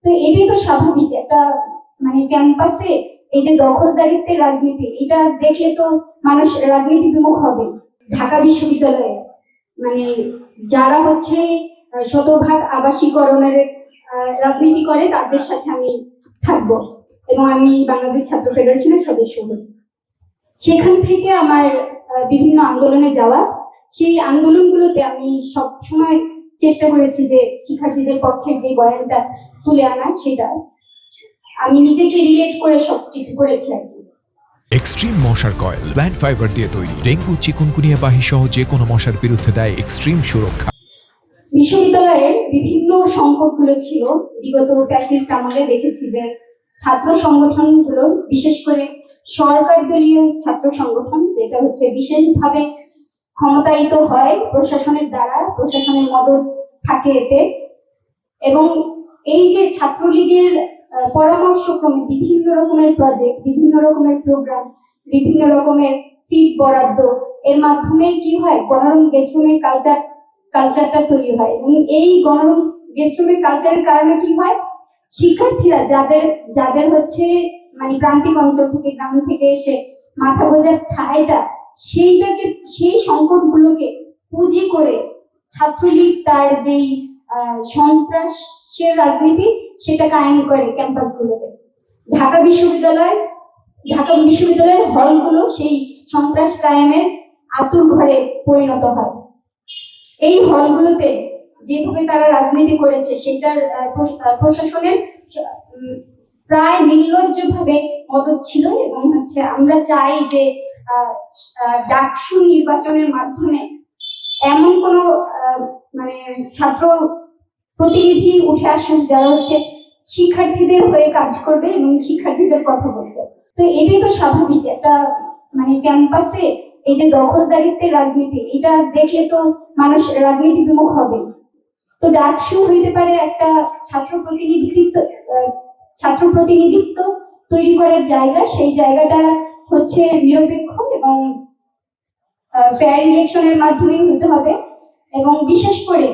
তো এটাই তো স্বাভাবিক একটা মানে ক্যাম্পাসে এই যে দখলদারিত্বের রাজনীতি, এটা দেখলে তো মানুষ রাজনীতি বিমুখ হবে। ঢাকা বিশ্ববিদ্যালয়ে মানে যারা হচ্ছে শতভাগ আবাসিকরণের রাজনীতি করে তাদের সাথে আমি থাকবো এবং আমি বাংলাদেশ ছাত্র ফেডারেশনের সদস্য হই। সেখান থেকে আমার বিভিন্ন আন্দোলনে যাওয়া, সেই আন্দোলনগুলোতে আমি সব সময় চেষ্টা করেছি যে শিক্ষার্থীদের পক্ষের যে বয়ানটা তুলে আনা, সেটা আমি নিজেকে রিলেট করে সবকিছু করেছি আর কি। এক্সট্রিম মশার কয়েল প্ল্যান্ট ফাইবার দিয়ে তৈরি, ডেঙ্গু চিকুনগুনিয়া বাহি সহ যে কোনো মশার বিরুদ্ধে দেয় এক্সট্রিম সুরক্ষা। বিশ্ববিদ্যালয়ের বিভিন্ন সংকটগুলো ছিল বিগত ফ্যাসিস্ট আমলে। দেখেছি যে ছাত্র সংগঠনগুলো, বিশেষ করে সরকার দলীয় ছাত্র সংগঠন, যেটা হচ্ছে বিশেষভাবে ক্ষমতায়িত হয় প্রশাসনের দ্বারা, প্রশাসনের মদত থাকে এতে। এবং এই যে ছাত্রলীগের পরামর্শক্রমে বিভিন্ন রকমের প্রজেক্ট, বিভিন্ন রকমের প্রোগ্রাম, বিভিন্ন রকমের সিট বরাদ্দ, এর মাধ্যমে কি হয়, গণরুম গেস্টরুমের কালচারটা তৈরি হয়। এবং এই গণরুম গেস্টরুমের কালচারের কারণে কি হয়, শিক্ষার্থীরা যাদের হচ্ছে মানে প্রান্তিক অঞ্চল থেকে, গ্রাম থেকে এসে মাথা গোঁজার ঠাঁইটা, সেই সংকটগুলোকে পুঁজি করে ছাত্রলীগ তার যেই সন্ত্রাসের রাজনীতি সেটা কায়েম করে ক্যাম্পাসগুলোতে। ঢাকা বিশ্ববিদ্যালয়ের হলগুলো সেই সন্ত্রাস কায়েমের আতুর ঘরে পরিণত হয়। এই হলগুলোতে যেভাবে তারা রাজনীতি করেছে সেটার প্রশাসনের প্রায় নির্লজ্জভাবে মদত ছিল। এবং হচ্ছে আমরা চাই যে ডাকসু নির্বাচনের মাধ্যমে এমন কোনো মানে ছাত্র প্রতিনিধি উঠে আসুন যারা হচ্ছে শিক্ষার্থীদের হয়ে কাজ করবে এবং শিক্ষার্থীদের কথা বলবে। তো এটাই তো স্বাভাবিক একটা মানে ক্যাম্পাসে এই যে দখলদারিত্বের রাজনীতি, এটা দেখলে তো মানুষ রাজনীতি বিমুখ হবে। তো ডাকসু হইতে পারে একটা ছাত্র প্রতিনিধিত্ব তৈরি করার জায়গা। সেই জায়গাটা হচ্ছে নিরপেক্ষ এবং ফেয়ার ইলেকশনের মাধ্যমেই হতে হবে। এবং বিশেষ করে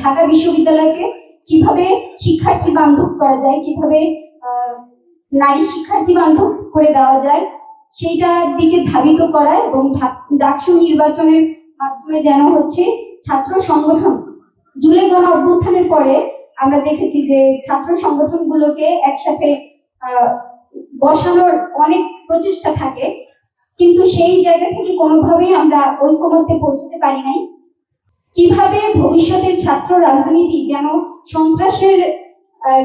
ঢাকা বিশ্ববিদ্যালয়কে কিভাবে শিক্ষার্থী বান্ধব করা যায়, কিভাবে নারী শিক্ষার্থী বান্ধব করে দেওয়া যায়, সেইটার দিকে ধাবিত করা। এবং ডাকসু নির্বাচনের মাধ্যমে যেন হচ্ছে ছাত্র সংগঠন, জুলাই গণ অভ্যুত্থানের পরে আমরা দেখেছি যে ছাত্র সংগঠনগুলোকে একসাথে বসানোর অনেক প্রচেষ্টা থাকে, কিন্তু সেই জায়গা থেকে কোনোভাবেই আমরা ঐক্যমত্যে পৌঁছতে পারি নাই। কিভাবে ভবিষ্যতের ছাত্র রাজনীতি যেন সন্ত্রাসের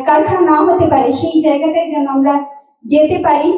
কারখানা না হতে পারে, সেই জায়গাটায় যেন আমরা যেতে পারি,